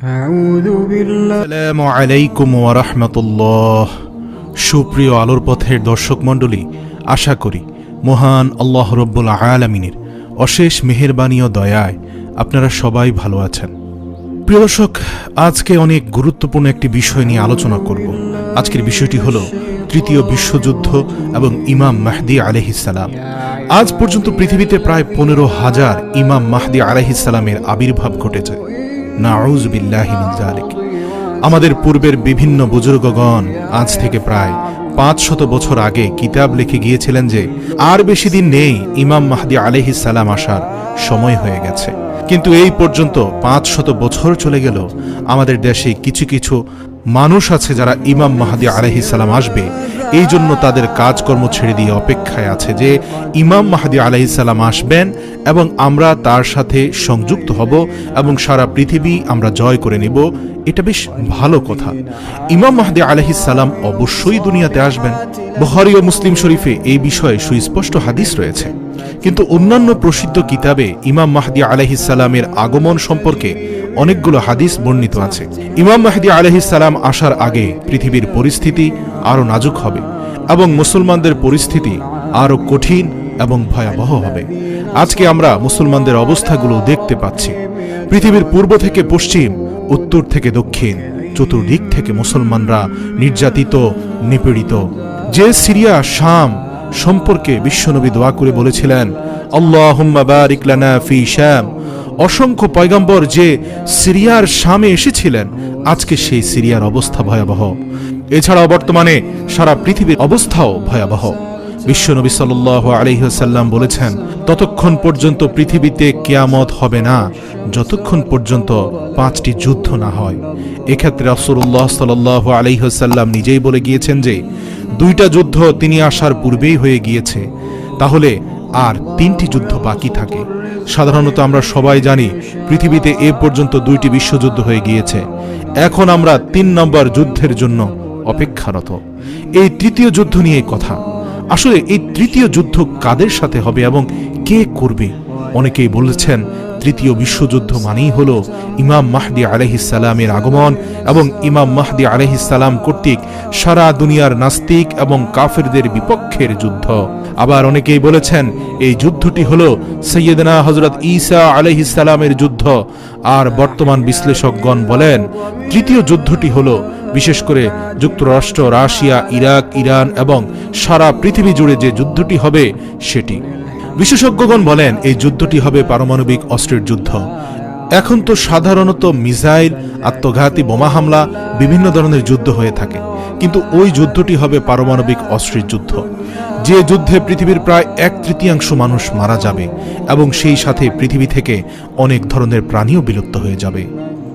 আসসালামু আলাইকুম ওয়া রাহমাতুল্লাহ। সুপ্রিয় আলোর পথের দর্শক মণ্ডলী, আশা করি মহান আল্লাহ রব্বুল আলামিনের অশেষ মেহেরবানি ও দয়ায় আপনারা সবাই ভালো আছেন। প্রিয় দর্শক, আজকে অনেক গুরুত্বপূর্ণ একটি বিষয় নিয়ে আলোচনা করব। আজকের বিষয়টি হলো তৃতীয় বিশ্বযুদ্ধ এবং ইমাম মাহদী আলাইহিস সালাম। আজ পর্যন্ত পৃথিবীতে প্রায় 15,000 ইমাম মাহদী আলাইহিস সালামের আবির্ভাব ঘটেছে। নাউযু বিল্লাহি মিন যালিক। আমাদের পূর্বের বিভিন্ন বুজুর্গগণ আজ থেকে প্রায় 500 বছর আগে কিতাব লিখে গিয়েছিলেন যে আর বেশি দিন নেই, ইমাম মাহদী আলাইহিস সালাম আসার সময় হয়ে গেছে। কিন্তু এই পর্যন্ত 500 বছর চলে গেল। আমাদের দেশে কিছু কিছু মানুষ আছে যারা ইমাম মাহদী আলাইহিস সালাম আসবে এই জন্য তাদের কাজকর্ম ছেড়ে দিয়ে অপেক্ষায় আছে যে ইমাম মাহদী আলাইহিস সালাম আসবেন এবং আমরা তার সাথে সংযুক্ত হব এবং সারা পৃথিবী আমরা জয় করে নেব। এটা বেশ ভালো কথা। ইমাম মাহদী আলাইহিস সালাম অবশ্যই দুনিয়াতে আসবেন। বুখারী ও মুসলিম শরীফে এই বিষয়ে সুস্পষ্ট হাদিস রয়েছে। কিন্তু অন্যান্য প্রসিদ্ধ কিতাবে ইমাম মাহদী আলাইহিস সালামের আগমন সম্পর্কে অনেকগুলো হাদিস বর্ণিত আছে। ইমাম মাহদী আলাইহিস সালাম আসার আগে পৃথিবীর পরিস্থিতি আরো নাজুক হবে এবং মুসলমানদের পরিস্থিতি আরো কঠিন এবং ভয়াবহ হবে। আজকে আমরা মুসলমানদের অবস্থাগুলো দেখতে পাচ্ছি। পৃথিবীর পূর্ব থেকে পশ্চিম, উত্তর থেকে দক্ষিণ, চতুর্দিক থেকে মুসলমানরা নির্যাতিত, নিপীড়িত। যে সিরিয়া, শাম সম্পর্কে বিশ্বনবী দোয়া করে বলেছিলেন, আল্লাহুম্মা বারিক লানা ফি শাম। অসংখ্য পয়গম্বর যে সিরিয়ার শামে এসেছিলেন, আজকে সেই সিরিয়ার অবস্থা ভয়াবহ। এছাড়াও বর্তমানে সারা পৃথিবীর অবস্থাও ভয়াবহ। বিশ্বনবী সাল্লাল্লাহু আলাইহি ওয়াসাল্লাম বলেছেন, ততক্ষণ পর্যন্ত পৃথিবীতে কিয়ামত হবে না যতক্ষণ পর্যন্ত 5টি যুদ্ধ না হয়। এক্ষেত্রে রাসূলুল্লাহ সাল্লাল্লাহু আলাইহি ওয়াসাল্লাম নিজেই বলে গিয়েছেন যে 2টা যুদ্ধ তিনি আসার পূর্বেই হয়ে গিয়েছে, তাহলে আর 3টি যুদ্ধ বাকি থাকে। সাধারণত আমরা সবাই জানি পৃথিবীতে এ পর্যন্ত 2টি বিশ্বযুদ্ধ হয়ে গিয়েছে। এখন আমরা 3 নম্বর যুদ্ধের জন্য অপেক্ষারত। এই তৃতীয় যুদ্ধ নিয়ে কথা। আসলে এই তৃতীয় যুদ্ধ কাদের সাথে হবে এবং কে করবে? অনেকেই বলেছেন তৃতীয় বিশ্বযুদ্ধ মানেই হলো ইমাম মাহদী আলাইহিস সালামের আগমন এবং ইমাম মাহদী আলাইহিস সালাম কর্তৃক সারা দুনিয়ার নাস্তিক এবং কাফেরদের বিপক্ষের যুদ্ধ। আবার অনেকেই বলেছেন এই যুদ্ধটি হলো সাইয়্যিদনা হযরত ঈসা আলাইহিস সালামের যুদ্ধ। আর বর্তমান বিশ্লেষকগণ বলেন তৃতীয় যুদ্ধটি হলো বিশেষ করে যুক্তরাষ্ট্র, রাশিয়া, ইরাক, ইরান এবং সারা পৃথিবী জুড়ে যে যুদ্ধটি হবে সেটি। বিশেষজ্ঞগণ বলেন এই যুদ্ধটি হবে পারমাণবিক অস্ত্রের যুদ্ধ। এখন তো সাধারণত মিসাইল, আত্মঘাতী বোমা হামলা, বিভিন্ন ধরনের যুদ্ধ হয়ে থাকে, কিন্তু ওই যুদ্ধটি হবে পারমাণবিক অস্ত্রের যুদ্ধ। যে যুদ্ধে পৃথিবীর প্রায় 1/3 মানুষ মারা যাবে এবং সেই সাথে পৃথিবী থেকে অনেক ধরনের প্রাণীও বিলুপ্ত হয়ে যাবে।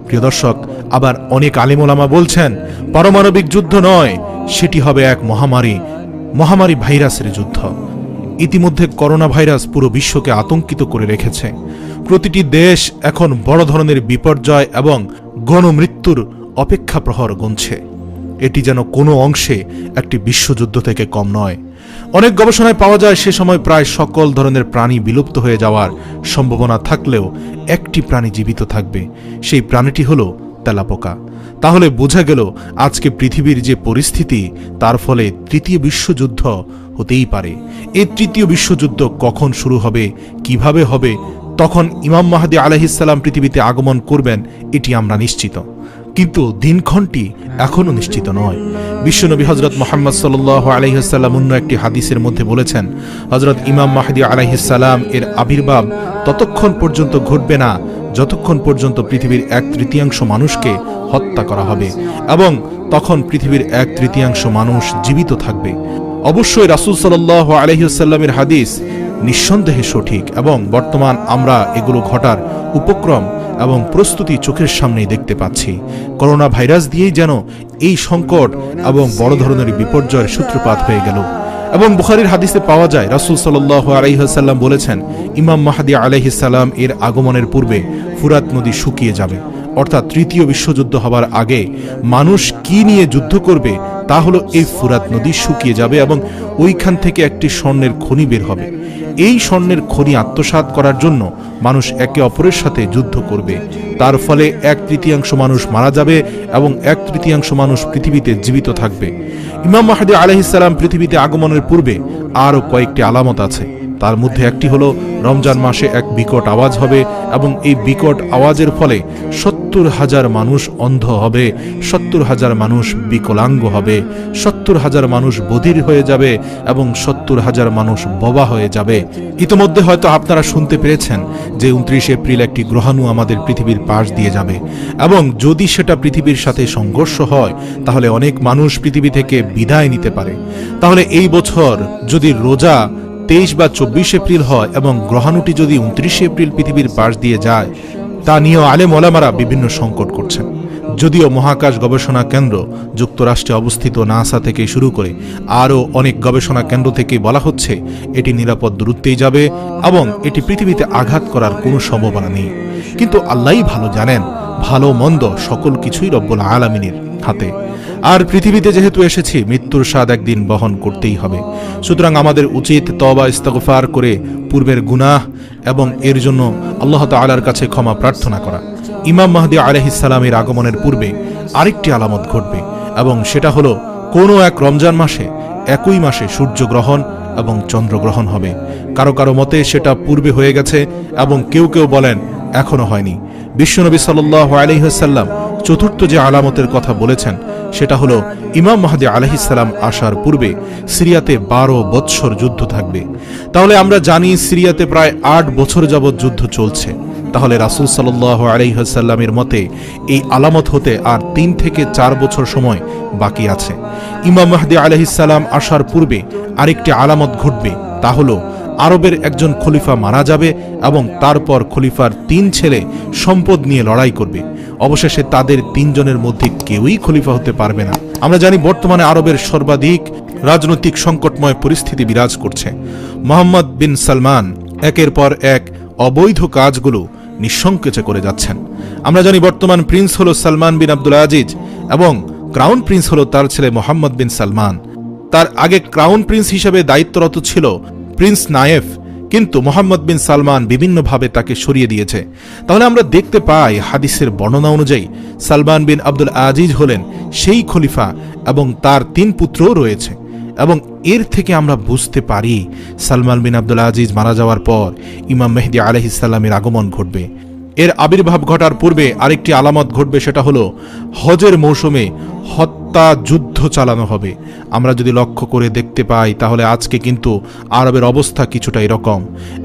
প্রিয় দর্শক, আবার অনেক আলেম ওলামা বলছেন পারমাণবিক যুদ্ধ নয়, সেটি হবে এক মহামারী ভাইরাসের যুদ্ধ। ইতিমধ্যে করোনা ভাইরাস পুরো বিশ্বকে আতঙ্কিত করে রেখেছে। প্রতিটি দেশ এখন বড় ধরনের বিপর্যয় এবং গণমৃত্যুর অপেক্ষা প্রহর গুনছে। এটি যেন কোনো অংশে একটি বিশ্বযুদ্ধ থেকে কম নয়। অনেক গবেষণায় পাওয়া যায় সে সময় প্রায় সকল ধরনের প্রাণী বিলুপ্ত হয়ে যাওয়ার সম্ভাবনা থাকলেও একটি প্রাণী জীবিত থাকবে। সেই প্রাণীটি হলো তেলাপোকা। তাহলে বোঝা গেল আজকে পৃথিবীর যে পরিস্থিতি, তার ফলে তৃতীয় বিশ্বযুদ্ধ হতেই পারে। এই তৃতীয় বিশ্বযুদ্ধ কখন শুরু হবে, কিভাবে হবে, তখন ইমাম মাহদী আলাইহিস সালাম পৃথিবীতে আগমন করবেন এটি আমরা নিশ্চিত, কিন্তু দিনক্ষণটি এখনো নিশ্চিত নয়। বিশ্বনবী হযরত মুহাম্মদ সাল্লাল্লাহু আলাইহি ওয়াসাল্লাম অন্য একটি হাদিসের মধ্যে বলেছেন, হযরত ইমাম মাহদী আলাইহিস সালাম এর আবির্ভাব ততক্ষণ পর্যন্ত ঘটবে না যতক্ষণ পর্যন্ত পৃথিবীর 1/3 মানুষকে হত্যা করা হবে এবং তখন পৃথিবীর 1/3 মানুষ জীবিত থাকবে। অবশ্যই রাসূল সাল্লাল্লাহু আলাইহি ওয়াসাল্লামের হাদিস নিঃসন্দেহে সঠিক এবং বর্তমান আমরা এগুলো ঘটার উপক্রম এবং প্রস্তুতি চোখের সামনেই দেখতে পাচ্ছি। করোনা ভাইরাস দিয়েই যেন এই সংকট এবং বড় ধরনের বিপর্যয়ের সূত্রপাত হয়ে গেল। এবং বুখারীর হাদিসে পাওয়া যায় রাসূল সাল্লাল্লাহু আলাইহি ওয়াসাল্লাম বলেছেন ইমাম মাহদী আলাইহিস সালাম এর আগমনের পূর্বে ফুরাত নদী শুকিয়ে যাবে। অর্থাৎ তৃতীয় বিশ্বযুদ্ধ হবার আগে মানুষ কি নিয়ে যুদ্ধ করবে তা হলো এই ফুরাত নদী শুকিয়ে যাবে এবং ওইখান থেকে একটি স্বর্ণের খনি বের হবে। এই স্বর্ণের খনি আত্মসাৎ করার জন্য মানুষ একে অপরের সাথে যুদ্ধ করবে। তার ফলে 1/3 মানুষ মারা যাবে এবং 1/3 মানুষ পৃথিবীতে জীবিত থাকবে। ইমাম মাহদী আলাইহিস সালাম পৃথিবীতে আগমনের পূর্বে আরও কয়েকটি আলামত আছে। তার মধ্যে একটি হলো রমজান মাসে এক বিকট আওয়াজ হবে এবং এই বিকট আওয়াজের ফলে 70,000 মানুষ অন্ধ হবে, 70,000 মানুষ বিকলাঙ্গ হবে, 70,000 মানুষ বধির হয়ে যাবে এবং 70,000 মানুষ বোবা হয়ে যাবে। ইতিমধ্যে হয়তো আপনারা শুনতে পেরেছেন যে 29 এপ্রিল একটি গ্রহাণু আমাদের পৃথিবীর পাশ দিয়ে যাবে এবং যদি সেটা পৃথিবীর সাথে সংঘর্ষ হয় তাহলে অনেক মানুষ পৃথিবী থেকে বিদায় নিতে পারে। তাহলে এই বছর যদি রোজা 23 বা 24 এপ্রিল হয় এবং গ্রহাণুটি যদি 29 এপ্রিল পৃথিবীর পাশ দিয়ে যায়, তা নিয়েও আলেম ওলামারা বিভিন্ন সংকট করছেন। যদিও মহাকাশ গবেষণা কেন্দ্র যুক্তরাষ্ট্রে অবস্থিত নাসা থেকে শুরু করে আরও অনেক গবেষণা কেন্দ্র থেকে বলা হচ্ছে এটি নিরাপদ দূরত্বেই যাবে এবং এটি পৃথিবীতে আঘাত করার কোনো সম্ভাবনা নেই। কিন্তু আল্লাহই ভালো জানেন, ভালো মন্দ সকল কিছুই রব্বুল আলামিনের হাতে। আর পৃথিবীতে যেহেতু এসেছি, মৃত্যুর স্বাদ একদিন বহন করতেই হবে। সুতরাং আমাদের উচিত তওবা ইস্তিগফার করে পূর্বের গুনাহ এবং এর জন্য আল্লাহ তাআলার কাছে ক্ষমা প্রার্থনা করা। ইমাম মাহদী আলাইহিস সালামের আগমনের পূর্বে আরেকটি আলামত ঘটবে এবং সেটা হলো কোনো এক রমজান মাসে একই মাসে সূর্যগ্রহণ এবং চন্দ্রগ্রহণ হবে। কারো কারো মতে সেটা পূর্বে হয়ে গেছে এবং কেউ কেউ বলেন এখনো হয়নি। বিশ্বনবী সাল্লাল্লাহু আলাইহি ওয়াসাল্লাম চতুর্থ যে আলামতের কথা বলেছেন সেটা হলো ইমাম মাহদী আলাইহিস সালাম আসার পূর্বে সিরিয়াতে 12 বৎসর যুদ্ধ থাকবে। তাহলে আমরা জানি সিরিয়াতে প্রায় 8 বছর যাবৎ যুদ্ধ চলছে। তাহলে রাসূল সাল্লাল্লাহু আলাইহি ওয়াসাল্লামের মতে এই আলামত হতে আর 3 থেকে 4 বছর সময় বাকি আছে। ইমাম মাহদী আলাইহিস সালাম আসার পূর্বে আরেকটি আলামত ঘটবে, তা হলো আরবের একজন খলিফা মারা যাবে এবং তারপর খলিফার 3 ছেলে সম্পদ নিয়ে লড়াই করবে। অবশেষে তাদের 3 জনের মধ্যে কেউই খলিফা হতে পারবে না। আমরা জানি বর্তমানে আরবের সর্বাধিক রাজনৈতিক সংকটময় পরিস্থিতি বিরাজ করছে। মোহাম্মদ বিন সালমান একের পর এক অবৈধ কাজগুলো নিঃসংকোচে করে যাচ্ছেন। আমরা জানি বর্তমান প্রিন্স হলো সালমান বিন আব্দুল আজিজ এবং ক্রাউন প্রিন্স হলো তার ছেলে মোহাম্মদ বিন সালমান। তার আগে ক্রাউন প্রিন্স হিসেবে দায়িত্বরত ছিল প্রিন্স নায়েফ, কিন্তু মোহাম্মদ বিন সালমান বিভিন্নভাবে তাকে সরিয়ে দিয়েছে। তাহলে আমরা দেখতে পাই হাদিসের বর্ণনা অনুযায়ী সালমান বিন আব্দুল আজিজ হলেন সেই খলিফা এবং তার 3 পুত্রও রয়েছে। এবং এর থেকে আমরা বুঝতে পারি সালমান বিন আব্দুল আজিজ মারা যাওয়ার পর ইমাম মেহদী আলাইহিস সালামের আগমন ঘটবে। এর আবির্ভাব ঘটার পূর্বে আরেকটি আলামত ঘটবে, সেটা হলো হজের মৌসুমে হত্যা যুদ্ধ চালানো হবে। আমরা যদি লক্ষ্য করে দেখতে পাই তাহলে আজকে কিন্তু আরবের অবস্থা কিছুটা এরকম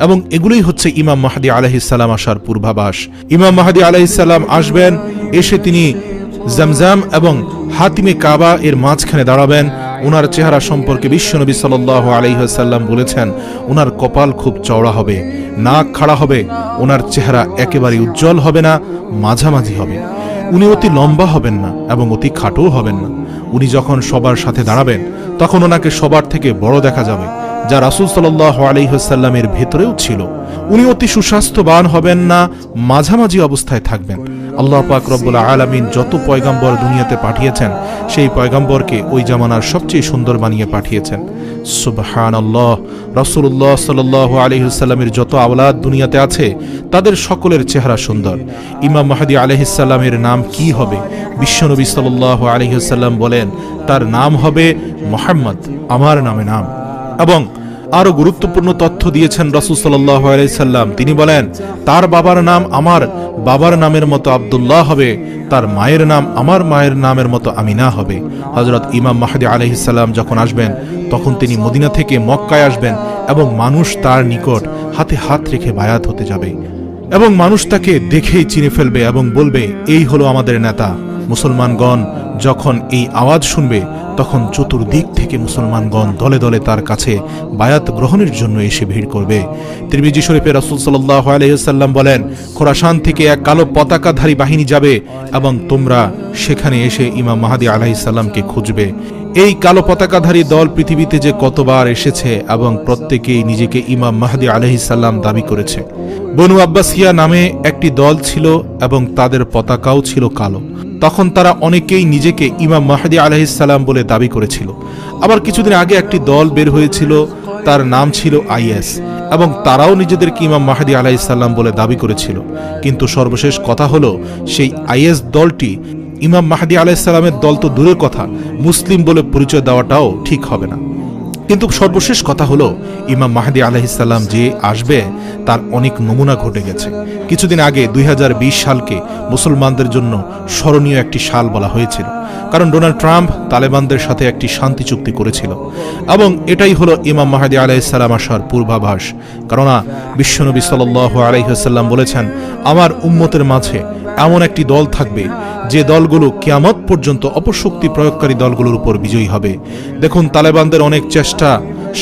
এবং এগুলোই হচ্ছে ইমাম মাহদী আলাইহিস সালাম আসার পূর্বাভাস। ইমাম মাহদী আলাইহিস সালাম আসবেন, এসে তিনি জামজাম এবং হাতিমে কাবা এর মাঝখানে দাঁড়াবেন। ওনার চেহারা সম্পর্কে বিশ্বনবী সাল্লাল্লাহু আলাইহি ওয়াসাল্লাম বলেছেন ওনার কপাল খুব চওড়া হবে, নাক খাড়া হবে, ওনার চেহারা একেবারে উজ্জ্বল হবে না, মাঝামাঝি হবে। উনি অতি লম্বা হবেন না এবং অতি খাটোও হবেন না। উনি যখন সবার সাথে দাঁড়াবেন তখন ওনাকে সবার থেকে বড় দেখা যাবে, যা রাসূল সাল্লাল্লাহু আলাইহি ওয়াসাল্লামের ভেতরেও ছিল। উনি অতি সুস্বাস্থ্যবান হবেন না, মাঝামাঝি অবস্থায় থাকবেন। আল্লাহ পাক রব্বুল আলামিন যত পয়গাম্বর দুনিয়াতে পাঠিয়েছেন সেই পয়গাম্বরকে ওই জামানার সবচেয়ে সুন্দর বানিয়ে পাঠিয়েছেন। সুবহানাল্লাহ। রাসূলুল্লাহ সাল্লাল্লাহু আলাইহি ওয়াসাল্লামের যত আওলাদ দুনিয়াতে আছে তাদের সকলের চেহারা সুন্দর। ইমাম মাহদী আলাইহিস সালামের নাম কি হবে? বিশ্বনবী সাল্লাল্লাহু আলাইহি ওয়াসাল্লাম বলেন তার নাম হবে মুহাম্মদ, আমার নামে নাম। এবং আরো গুরুত্বপূর্ণ তথ্য দিয়েছেন রাসূল সাল্লাল্লাহু আলাইহি সাল্লাম। তিনি বলেন তার বাবার নাম আমার বাবার নামের মতো আব্দুল্লাহ হবে, তার মায়ের নাম আমার মায়ের নামের মতো আমিনা হবে। হযরত ইমাম মাহদী আলাইহিস সালাম যখন আসবেন তখন তিনি মদিনা থেকে মক্কায় আসবেন এবং মানুষ তার নিকট হাতে হাত রেখে বায়াত হতে যাবে এবং মানুষ তাকে দেখেই চিনে ফেলবে এবং বলবে এই হলো আমাদের নেতা। মুসলমানগণ যখন এই আওয়াজ শুনবে তখন চতুর্দিক থেকে মুসলমানগণ দলে দলে তার কাছে বায়াত গ্রহণের জন্য এসে ভিড় করবে। তিরমিজি শরীফে রাসূল সাল্লাল্লাহু আলাইহি ওয়াসাল্লাম বলেন খোরাসান থেকে এক কালো পতাকাধারী বাহিনী যাবে এবং তোমরা সেখানে এসে ইমাম মাহদী আলাইহিস সালামকে খুঁজবে। এই কালো পতাকাধারী দল পৃথিবীতে যে কতবার এসেছে এবং প্রত্যেকেই নিজেকে ইমাম মাহদী আলাইহিস সালাম দাবি করেছে। বনু আব্বাসিয়া নামে একটি দল ছিল এবং তাদের পতাকাও ছিল কালো। তখন তারা অনেকেই নিজেকে ইমাম মাহদী আলাইহিস সালাম বলে দাবি করেছিল। আবার কিছুদিন আগে একটি দল বের হয়েছিল তার নাম ছিল আইএস, এবং তারাও নিজেদেরকে ইমাম মাহদী আলাইহিস সালাম বলে দাবি করেছিল। কিন্তু সর্বশেষ কথা হলো, সেই আইএস দলটি ইমাম মাহদী আলাইহিস সালামের দল তো দূরের কথা, মুসলিম বলে পরিচয় দেওয়াটাও ঠিক হবে না। কিন্তু সর্বশেষ কথা হলো, ইমাম মাহদী আলাইহিস সালাম যে আসবে তার অনেক নমুনা ঘটে গেছে। কিছুদিন আগে 2020 সালকে মুসলমানদের জন্য স্মরণীয় একটি সাল বলা হয়েছিল, কারণ ডোনাল্ড ট্রাম্প তালেবানদের সাথে একটি শান্তি চুক্তি করেছিল, এবং এটাই হলো ইমাম মাহদী আলাইহিস সালাম আসার পূর্বাভাস। কেননা বিশ্বনবী সাল্লাল্লাহু আলাইহি ওয়াসাল্লাম বলেছেন, আমার উম্মতের মাঝে এমন একটি দল থাকবে যে দলগুলো কিয়ামত পর্যন্ত অপশক্তি প্রয়োগকারী দলগুলোর উপর বিজয়ী হবে। দেখুন, তালেবানদের অনেক চেষ্টা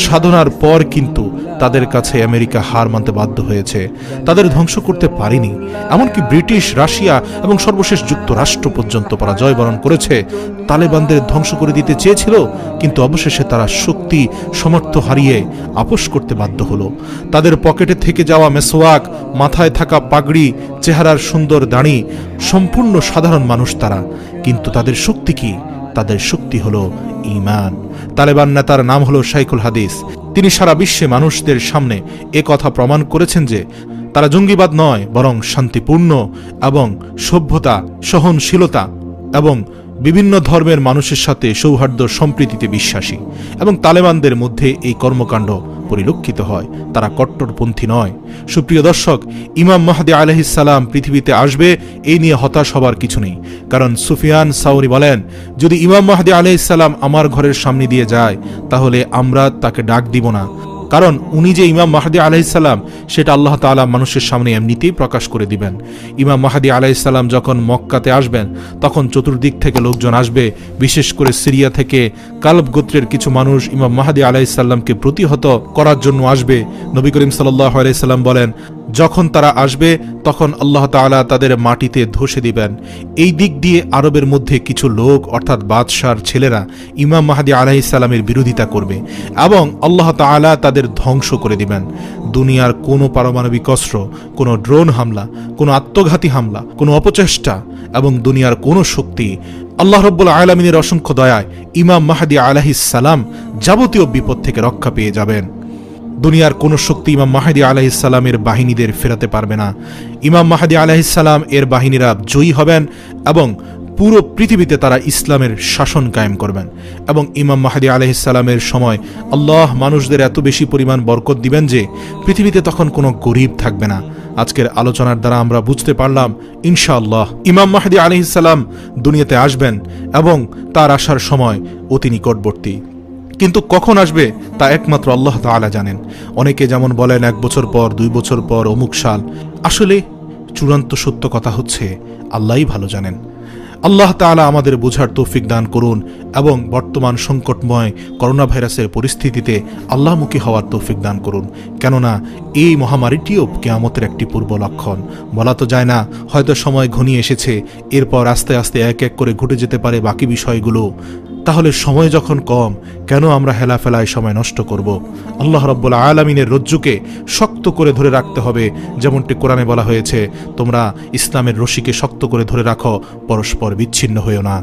সাধনার পর কিন্তু তাদের কাছে আমেরিকা হার মানতে বাধ্য হয়েছে, তাদের ধ্বংস করতে পারেনি। এমনকি ব্রিটিশ, রাশিয়া এবং সর্বশেষ যুক্তরাষ্ট্র পর্যন্ত পরাজয় বরণ করেছে। তালেবানদের ধ্বংস করে দিতে চেয়েছিল, কিন্তু অবশেষে তারা শক্তি সমর্থ হারিয়ে আপোষ করতে বাধ্য হলো। তাদের পকেটে থেকে যাওয়া মেসওয়াক, মাথায় থাকা পাগড়ি, চেহারার সুন্দর দাড়ি, সম্পূর্ণ সাধারণ মানুষ তারা, কিন্তু তাদের শক্তি কি? তাদের শক্তি হলো ঈমান। তালেবান নেতার নাম হলো শাইখুল হাদিস। তিনি সারা বিশ্বে মানুষদের সামনে এ কথা প্রমাণ করেছেন যে তারা জঙ্গিবাদ নয়, বরং শান্তিপূর্ণ এবং সভ্যতা, সহনশীলতা এবং বিভিন্ন ধর্মের মানুষের সাথে সৌহার্দ্য সম্প্রীতিতে বিশ্বাসী। এবং তালেবানদের মধ্যে এই কর্মকাণ্ড পরিলক্ষিত হয়, তারা কট্টরপন্থী নয়। সুপ্রিয় দর্শক, ইমাম মাহদী আলাইহিস সালাম পৃথিবীতে আসবে এই নিয়ে হতাশ হবার কিছু নেই, কারণ সুফিয়ান সাউরি বলেন, যদি ইমাম মাহদী আলাইহিস সালাম আমার ঘরের সামনে দিয়ে যায় তাহলে আমরা তাকে ডাক দিব না, কারণ উনি যে ইমাম মাহদী আলাইহিস সালাম সেটা আল্লাহ তাআলা মানুষের সামনে এমনিতেই প্রকাশ করে দিবেন। ইমাম মাহদী আলাইহিস সালাম যখন মক্কাতে আসবেন তখন চতুর্দিক থেকে লোকজন আসবে, বিশেষ করে সিরিয়া থেকে কালব গোত্রের কিছু মানুষ ইমাম মাহদী আলাইহিস সালামকে প্রতিহত করার জন্য আসবে। নবী করিম সাল্লাল্লাহু আলাইহি সাল্লাম বলেন, যখন তারা আসবে তখন আল্লাহ তাআলা তাদের মাটিতে ধসে দিবেন। এই দিক দিয়ে আরবের মধ্যে কিছু লোক, অর্থাৎ বাদশার ছেলেরা ইমাম মাহদী আলাইহিস সালামের বিরোধিতা করবে এবং আল্লাহ তাআলা তাদের ধ্বংস করে দিবেন। দুনিয়ার কোনো পারমাণবিক অস্ত্র, কোনো ড্রোন হামলা, কোনো আত্মঘাতী হামলা, কোনো অপচেষ্টা এবং দুনিয়ার কোনো শক্তি, আল্লাহ রাব্বুল আলামিনের অসংখ্য দয়ায় ইমাম মাহদী আলাইহিস সালাম যাবতীয় বিপদ থেকে রক্ষা পেয়ে যাবেন। দুনিয়ার কোন শক্তি ইমাম মাহদী আলাইহিস সালামের বাহিনীদের ফেরাতে পারবে না। ইমাম মাহদী আলাইহিস সালাম এর বাহিনীরা জয়ী হবেন এবং পুরো পৃথিবীতে তারা ইসলামের শাসন কায়েম করবেন। এবং ইমাম মাহদী আলাইহিস সালামের সময় আল্লাহ মানুষদের এত বেশি পরিমাণ বরকত দিবেন যে পৃথিবীতে তখন কোনো গরিব থাকবে না। আজকের আলোচনার দ্বারা আমরা বুঝতে পারলাম, ইনশাআল্লাহ ইমাম মাহদী আলাইহিস সালাম দুনিয়াতে আসবেন এবং তার আসার সময় অতি নিকটবর্তী। কিন্তু কখন আসবে তা একমাত্র আল্লাহ তাআলা জানেন। অনেকে যেমন বলেন 1 বছর পর, 2 বছর পর, অমুক সাল। আসলে চূড়ান্ত সত্য কথা হচ্ছে আল্লাহই ভালো জানেন। আল্লাহ তাআলা আমাদের বোঝার তৌফিক দান করুন এবং বর্তমান সংকটময় করোনা ভাইরাসের পরিস্থিতিতে আল্লাহমুখী হওয়ার তৌফিক দান করুন। কেননা এই মহামারীটিও কিয়ামতের একটি পূর্ব লক্ষণ। বলা তো যায় না, হয়তো সময় ঘনিয়ে এসেছে, এরপর আস্তে আস্তে এক এক করে ঘটে যেতে পারে বাকি বিষয়গুলো। তাহলে সময় যখন কম, কেন আমরা হেলাফেলায় সময় নষ্ট করব? আল্লাহ রাব্বুল আলামিনের রজ্জুকে শক্ত করে ধরে রাখতে হবে, যেমনটি কোরআনে বলা হয়েছে, তোমরা ইসলামের রশিকে শক্ত করে ধরে রাখো, পরস্পর বিচ্ছিন্ন হইও না।